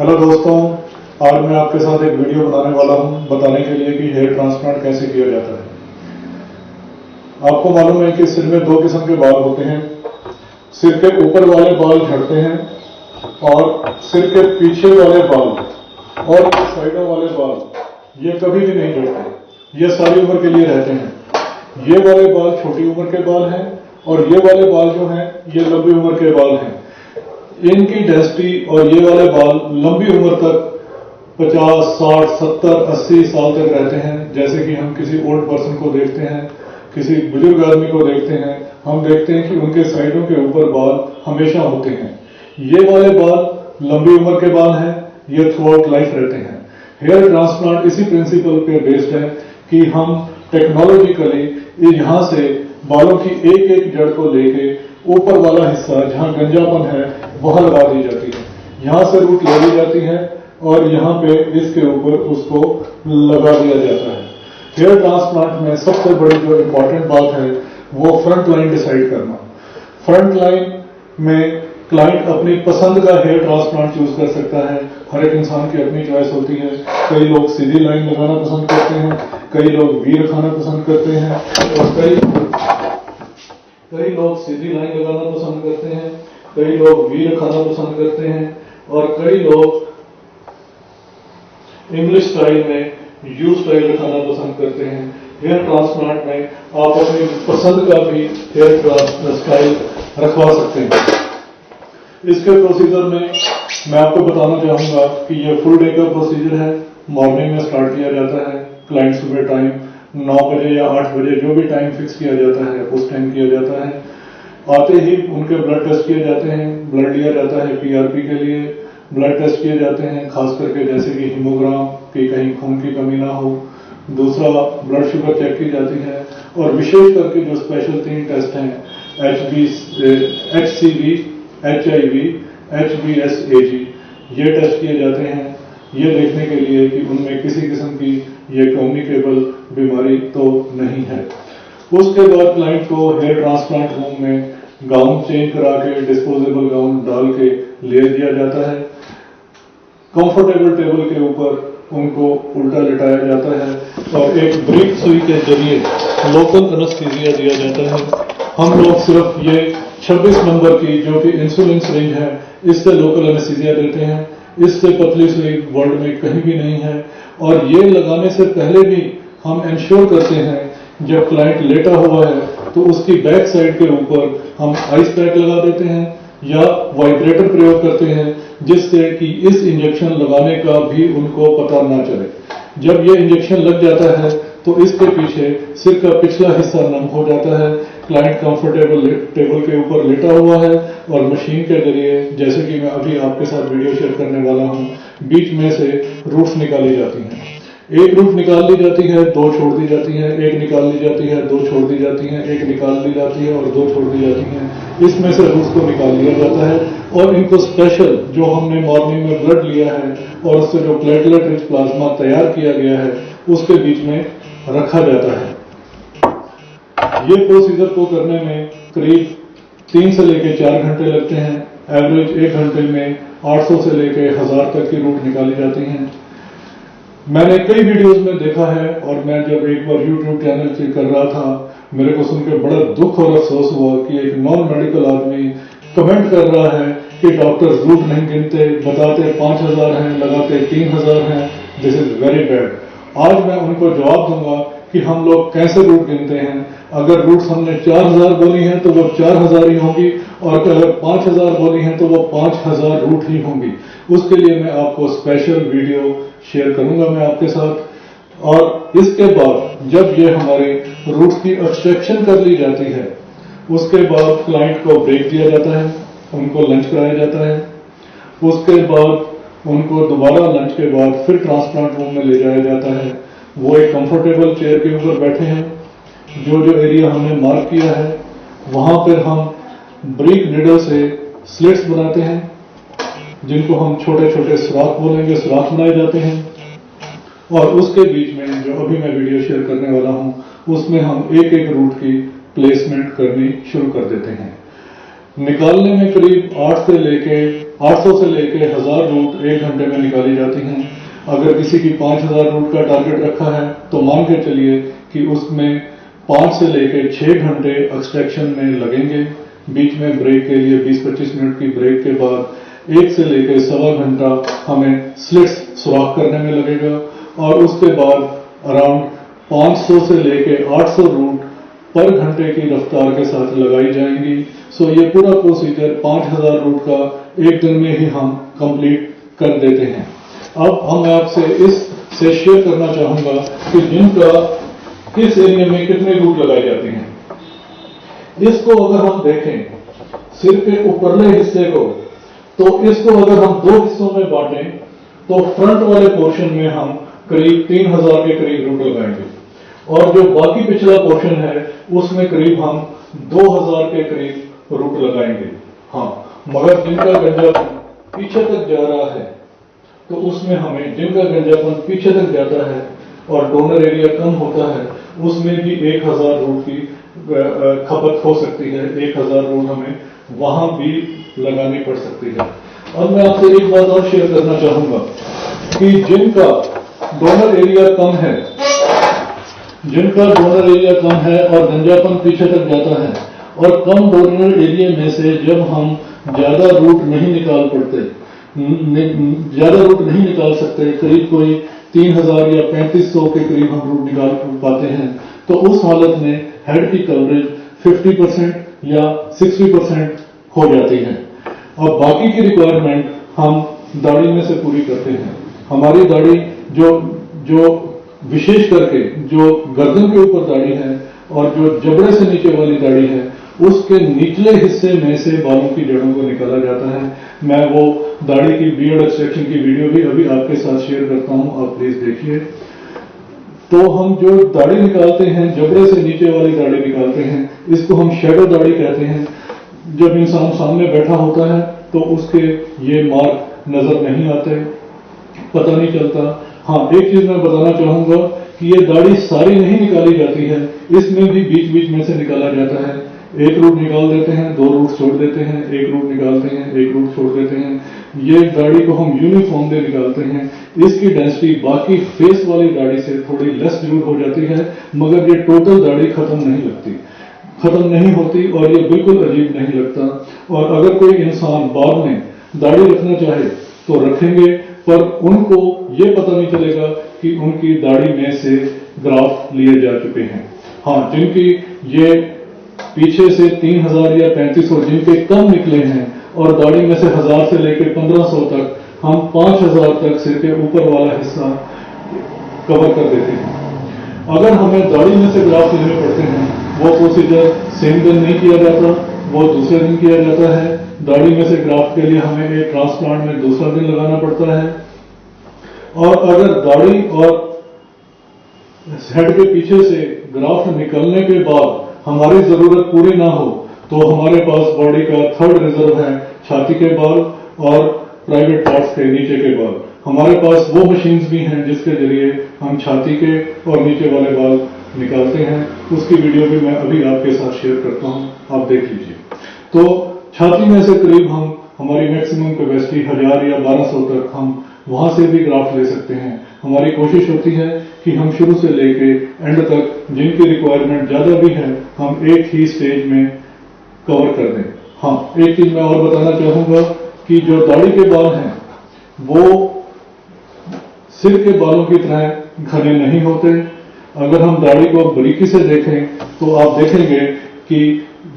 Hello दोस्तों, आज मैं आपके साथ एक वीडियो बनाने वाला हूं बताने के लिए कि हेयर ट्रांसप्लांट कैसे किया जाता है। आपको मालूम है कि सिर में दो किस्म के बाल होते हैं। सिर के ऊपर वाले बाल झड़ते हैं और सिर के पीछे वाले बाल और साइडों वाले बाल ये कभी भी नहीं झड़ते, ये सारी उम्र के लिए रहते हैं। ये वाले बाल छोटी उम्र के बाल हैं और ये वाले बाल जो हैं ये लंबी उम्र के बाल हैं। इनकी डेंसिटी और ये वाले बाल लंबी उम्र तक 50, 60, 70, 80 साल तक रहते हैं। जैसे कि हम किसी ओल्ड पर्सन को देखते हैं, किसी बुजुर्ग आदमी को देखते हैं, हम देखते हैं कि उनके साइडों के ऊपर बाल हमेशा होते हैं। ये वाले बाल लंबी उम्र के बाल हैं, ये थ्रू आउट लाइफ रहते हैं। हेयर ट्रांसप्लांट इसी प्रिंसिपल पे बेस्ड है कि हम टेक्नोलॉजिकली यहां से बालों की एक एक जड़ को लेके ऊपर वाला हिस्सा जहां गंजापन है वह लगा दी जाती है। यहां से रूट ले ली जाती है और यहां पे इसके ऊपर उसको लगा दिया जाता है। हेयर ट्रांसप्लांट में सबसे बड़ी जो इंपॉर्टेंट बात है वो फ्रंट लाइन डिसाइड करना। फ्रंट लाइन में क्लाइंट अपनी पसंद का हेयर ट्रांसप्लांट चूज कर सकता है। हर एक इंसान की अपनी चॉइस होती है। कई लोग सीधी लाइन लगाना पसंद करते हैं, कई लोग वी रखाना पसंद करते हैं और कई लोग सीधी लाइन लगाना पसंद करते हैं, कई लोग वी रखाना पसंद करते हैं और कई लोग इंग्लिश स्टाइल में यू स्टाइल रखाना पसंद करते हैं। हेयर ट्रांसप्लांट में आप अपनी पसंद का भी हेयर स्टाइल रखवा सकते हैं। इसके प्रोसीजर में मैं आपको बताना चाहूंगा कि यह फुल डे का प्रोसीजर है। मॉर्निंग में स्टार्ट किया जाता है। क्लाइंट सुबह टाइम 9 बजे या 8 बजे जो भी टाइम फिक्स किया जाता है उस टाइम किया जाता है। आते ही उनके ब्लड टेस्ट किए जाते हैं। ब्लड लिया जाता है पीआरपी के लिए। ब्लड टेस्ट किए जाते हैं खास करके जैसे कि हीमोग्राम की कहीं खून की कमी ना हो। दूसरा ब्लड शुगर चेक की जाती है और विशेष करके जो स्पेशल 3 टेस्ट हैं HCV, HIV, HBsAg ये टेस्ट किए जाते हैं ये देखने के लिए कि उनमें किसी किस्म की ये कम्युनिकेबल बीमारी तो नहीं है। उसके बाद क्लाइंट को हेयर ट्रांसप्लांट रूम में गाउन चेंज करा के डिस्पोजेबल गाउन डाल के ले दिया जाता है। कंफर्टेबल टेबल के ऊपर उनको उल्टा लिटाया जाता है और एक ब्रीक सुई के जरिए लोकल एनेस्थीसिया दिया जाता है। हम लोग सिर्फ ये 26 नंबर की जो कि इंसुलिन सिरिंज है इससे लोकल एनेस्थीसिया देते हैं। इससे पतली सुई वर्ल्ड में कहीं भी नहीं है और ये लगाने से पहले भी हम इंश्योर करते हैं जब क्लाइंट लेटा हुआ है तो उसकी बैक साइड के ऊपर हम आइस पैक लगा देते हैं या वाइब्रेटर प्रयोग करते हैं जिससे कि इस इंजेक्शन लगाने का भी उनको पता ना चले। जब ये इंजेक्शन लग जाता है तो इसके पीछे सिर का पिछला हिस्सा नम हो जाता है। क्लाइंट कंफर्टेबल टेबल के ऊपर लेटा हुआ है और मशीन के जरिए जैसे कि मैं अभी आपके साथ वीडियो शेयर करने वाला हूं बीच में से रूट्स निकाली जाती हैं। एक रूट निकाल ली जाती है, 2 छोड़ दी जाती है, एक निकाल ली जाती है, 2 छोड़ दी जाती है, एक निकाल ली जाती है और 2 छोड़ दी जाती है। इसमें से रूट्स को निकाल लिया जाता है और इनको स्पेशल जो हमने मॉर्निंग में ब्लड लिया है और उससे जो प्लेटलेट रिच प्लाज्मा तैयार किया गया है उसके बीच में रखा जाता है। ये प्रोसीजर को करने में करीब 3 से लेकर 4 घंटे लगते हैं। एवरेज 1 घंटे में 800 से लेकर 1000 तक की रूट निकाली जाती हैं। मैंने कई वीडियोस में देखा है और मैं जब एक बार YouTube चैनल से कर रहा था मेरे को सुनकर बड़ा दुख और अफसोस हुआ कि एक नॉन मेडिकल आदमी कमेंट कर रहा है कि डॉक्टर रूट नहीं गिनते, बताते 5000 हैं, लगाते 3000 हैं। This is very bad. आज मैं उनको जवाब दूंगा कि हम लोग कैसे रूट गिनते हैं। अगर रूट्स हमने 4000 बोली हैं तो वो 4000 ही होंगी और अगर 5000 बोली हैं तो वो 5000 रूट ही होंगी। उसके लिए मैं आपको स्पेशल वीडियो शेयर करूंगा मैं आपके साथ। और इसके बाद जब ये हमारे रूट्स की एक्सट्रैक्शन कर ली जाती है उसके बाद क्लाइंट को ब्रेक दिया जाता है, उनको लंच कराया जाता है। उसके बाद उनको दोबारा लंच के बाद फिर ट्रांसप्लांट रूम में ले जाया जाता है। वो एक कंफर्टेबल चेयर के ऊपर बैठे हैं। जो जो एरिया हमने मार्क किया है वहां पर हम ब्रीक निडल से स्लिट्स बनाते हैं जिनको हम छोटे छोटे सुराख बोलेंगे, सुराख बनाए जाते हैं और उसके बीच में जो अभी मैं वीडियो शेयर करने वाला हूं उसमें हम एक एक रूट की प्लेसमेंट करनी शुरू कर देते हैं। निकालने में करीब 800 से लेके 1000 रूट 1 घंटे में निकाली जाती हैं। अगर किसी की 5000 रूट का टारगेट रखा है तो मान के चलिए कि उसमें 5 से लेके 6 घंटे एक्सट्रैक्शन में लगेंगे। बीच में ब्रेक के लिए 20-25 मिनट की ब्रेक के बाद 1 से लेकर सवा घंटा हमें स्लिट्स सुराख करने में लगेगा और उसके बाद अराउंड 500 से लेकर 800 रूट पर घंटे की रफ्तार के साथ लगाई जाएंगी। सो ये पूरा प्रोसीजर 5000 रूट का एक दिन में ही हम कंप्लीट कर देते हैं। अब हम आपसे इससे शेयर करना चाहूंगा कि जिनका किस एरिया में कितने रूट लगाए जाते हैं। इसको अगर हम देखें सिर के ऊपरले हिस्से को, तो इसको अगर हम 2 हिस्सों में बांटें तो फ्रंट वाले पोर्शन में हम करीब 3000 के करीब रूट लगाएंगे और जो बाकी पिछला पोर्शन है उसमें करीब हम 2000 के करीब रूट लगाएंगे। हाँ, मगर जिनका गंजापन पीछे तक जा रहा है तो उसमें हमें जिनका गंजापन पीछे तक जाता है और डोनर एरिया कम होता है उसमें भी 1000 रूट की खपत हो सकती है। 1000 रूट हमें वहां भी लगानी पड़ सकती है। अब मैं आपसे एक बात और शेयर करना चाहूंगा कि जिनका डोनर एरिया कम है और गंजापन पीछे तक जाता है और कम डोनर एरिया में से जब हम ज्यादा रूट नहीं निकाल सकते, करीब कोई 3000 या 3500 के करीब हम रूट निकाल पाते हैं, तो उस हालत में हेड की कवरेज 50% या 60% हो जाती है और बाकी की रिक्वायरमेंट हम दाढ़ी में से पूरी करते हैं। हमारी दाढ़ी जो विशेष करके जो गर्दन के ऊपर दाढ़ी है और जो जबड़े से नीचे वाली दाढ़ी है उसके निचले हिस्से में से बालों की जड़ों को निकाला जाता है। मैं वो दाढ़ी की बियर्ड एक्सट्रैक्शन की वीडियो भी अभी आपके साथ शेयर करता हूं, आप प्लीज देखिए। तो हम जो दाढ़ी निकालते हैं, जबड़े से नीचे वाली दाढ़ी निकालते हैं, इसको हम शैडो दाढ़ी कहते हैं। जब इंसान सामने बैठा होता है तो उसके ये मार्क नजर नहीं आते, पता नहीं चलता। हाँ, एक चीज मैं बताना चाहूंगा कि ये दाढ़ी सारी नहीं निकाली जाती है, इसमें भी बीच बीच में से निकाला जाता है। एक रूट निकाल देते हैं, 2 रूट छोड़ देते हैं, एक रूट निकालते हैं, 1 रूट छोड़ देते हैं। ये दाढ़ी को हम यूनिफॉर्म में निकालते हैं। इसकी डेंसिटी बाकी फेस वाली दाढ़ी से थोड़ी लेस जरूर हो जाती है, मगर ये टोटल दाढ़ी खत्म नहीं होती और ये बिल्कुल अजीब नहीं लगता। और अगर कोई इंसान बाद में दाढ़ी रखना चाहे तो रखेंगे, पर उनको ये पता नहीं चलेगा कि उनकी दाढ़ी में से ग्राफ्ट लिए जा चुके हैं। हाँ, जिनकी ये पीछे से 3000 या 3500 जिनके कम निकले हैं और दाढ़ी में से 1000 से लेकर 1500 तक हम 5000 तक सिर के ऊपर वाला हिस्सा कवर कर देते हैं। अगर हमें दाढ़ी में से ग्राफ्ट लेने पड़ते हैं, वो प्रोसीजर सेम दिन नहीं किया जाता, वो दूसरे दिन किया जाता है। दाढ़ी में से ग्राफ्ट के लिए हमें एक ट्रांसप्लांट में दूसरा दिन लगाना पड़ता है। और अगर दाढ़ी और हेड के पीछे से ग्राफ्ट निकलने के बाद हमारी जरूरत पूरी ना हो तो हमारे पास बॉडी का थर्ड रिजर्व है छाती के बाल और प्राइवेट पार्ट्स के नीचे के बाल। हमारे पास वो मशीन्स भी हैं जिसके जरिए हम छाती के और नीचे वाले बाल निकालते हैं। उसकी वीडियो भी मैं अभी आपके साथ शेयर करता हूं, आप देख लीजिए। तो छाती में से करीब हमारी मैक्सिमम कैपेसिटी 1000 या 1200 तक हम वहां से भी ग्राफ्ट ले सकते हैं। हमारी कोशिश होती है कि हम शुरू से लेके एंड तक जिनकी रिक्वायरमेंट ज्यादा भी है हम एक ही स्टेज में कवर कर दें। हाँ, एक चीज मैं और बताना चाहूंगा कि जो दाढ़ी के बाल हैं वो सिर के बालों की तरह घने नहीं होते। अगर हम दाढ़ी को बारीकी से देखें तो आप देखेंगे कि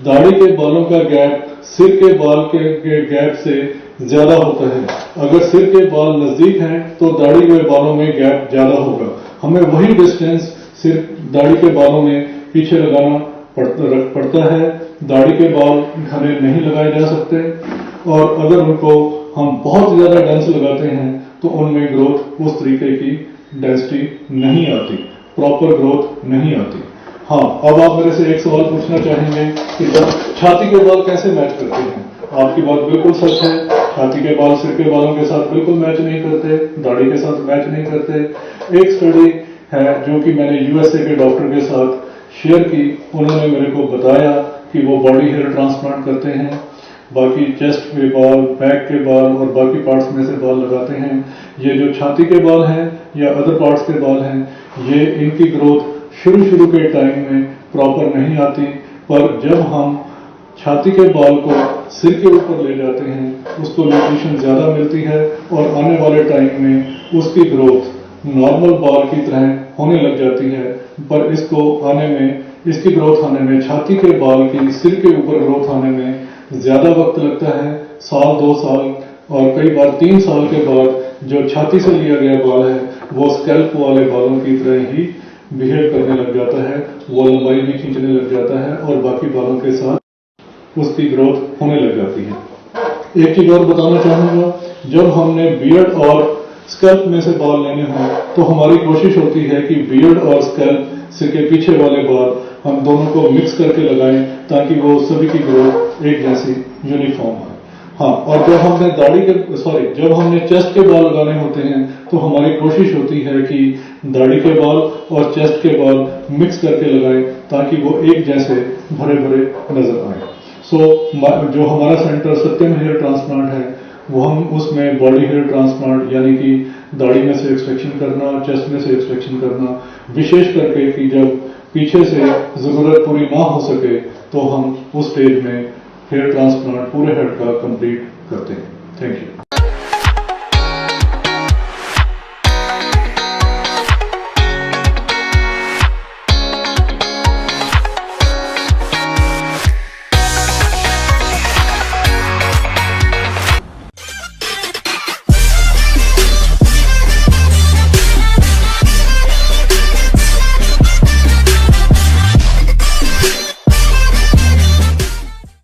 दाढ़ी के बालों का गैप सिर के बाल के गैप से ज्यादा होता है। अगर सिर के बाल नजदीक हैं तो दाढ़ी के बालों में गैप ज्यादा होगा। हमें वही डिस्टेंस सिर्फ दाढ़ी के बालों में पीछे लगाना पड़ता है। दाढ़ी के बाल घने नहीं लगाए जा सकते और अगर उनको हम बहुत ज्यादा डेंस लगाते हैं तो उनमें ग्रोथ उस तरीके की डेंसिटी नहीं आती, प्रॉपर ग्रोथ नहीं आती। हाँ, अब आप मेरे से एक सवाल पूछना चाहेंगे कि जब छाती के बाल कैसे मैच करते हैं। आपकी बात बिल्कुल सच है, छाती के बाल सिर के बालों के साथ बिल्कुल मैच नहीं करते, दाढ़ी के साथ मैच नहीं करते। एक स्टडी है जो कि मैंने यूएसए के डॉक्टर के साथ शेयर की, उन्होंने मेरे को बताया कि वो बॉडी हेयर ट्रांसप्लांट करते हैं बाकी चेस्ट के बाल, बैक के बाल और बाकी पार्ट्स में से बाल लगाते हैं। ये जो छाती के बाल हैं या अदर पार्ट्स के बाल हैं, ये इनकी ग्रोथ शुरू के टाइम में प्रॉपर नहीं आती, पर जब हम छाती के बाल को सिर के ऊपर ले जाते हैं उसको न्यूट्रिशन ज्यादा मिलती है और आने वाले टाइम में उसकी ग्रोथ नॉर्मल बाल की तरह होने लग जाती है। पर इसकी ग्रोथ आने में, छाती के बाल की सिर के ऊपर ग्रोथ आने में ज्यादा वक्त लगता है, 1-2 साल और कई बार 3 साल के बाद जो छाती से लिया गया बाल है वो स्कैल्प वाले बालों की तरह ही बिहेव करने लग जाता है, वो लंबाई भी खींचने लग जाता है और बाकी बालों के साथ उसकी ग्रोथ होने लग जाती है। एक चीज और बताना चाहूंगा, जब हमने बियर्ड और स्कैल्प में से बाल लेने हों तो हमारी कोशिश होती है कि बियर्ड और स्कैल्प सिर के पीछे वाले बाल हम दोनों को मिक्स करके लगाएं ताकि वो सभी की ग्रोथ एक जैसी यूनिफॉर्म हो। हाँ, और जब हमने चेस्ट के बाल लगाने होते हैं तो हमारी कोशिश होती है कि दाढ़ी के बाल और चेस्ट के बाल मिक्स करके लगाएं ताकि वो एक जैसे भरे भरे नजर आए। जो हमारा सेंटर सत्यम हेयर ट्रांसप्लांट है वो हम उसमें बॉडी हेयर ट्रांसप्लांट यानी कि दाढ़ी में से एक्सट्रैक्शन करना, चेस्ट में से एक्सट्रैक्शन करना, विशेष करके कि जब पीछे से जरूरत पूरी ना हो सके तो हम उस स्टेज में हेयर ट्रांसप्लांट पूरे हेड का कंप्लीट करते हैं। Thank you.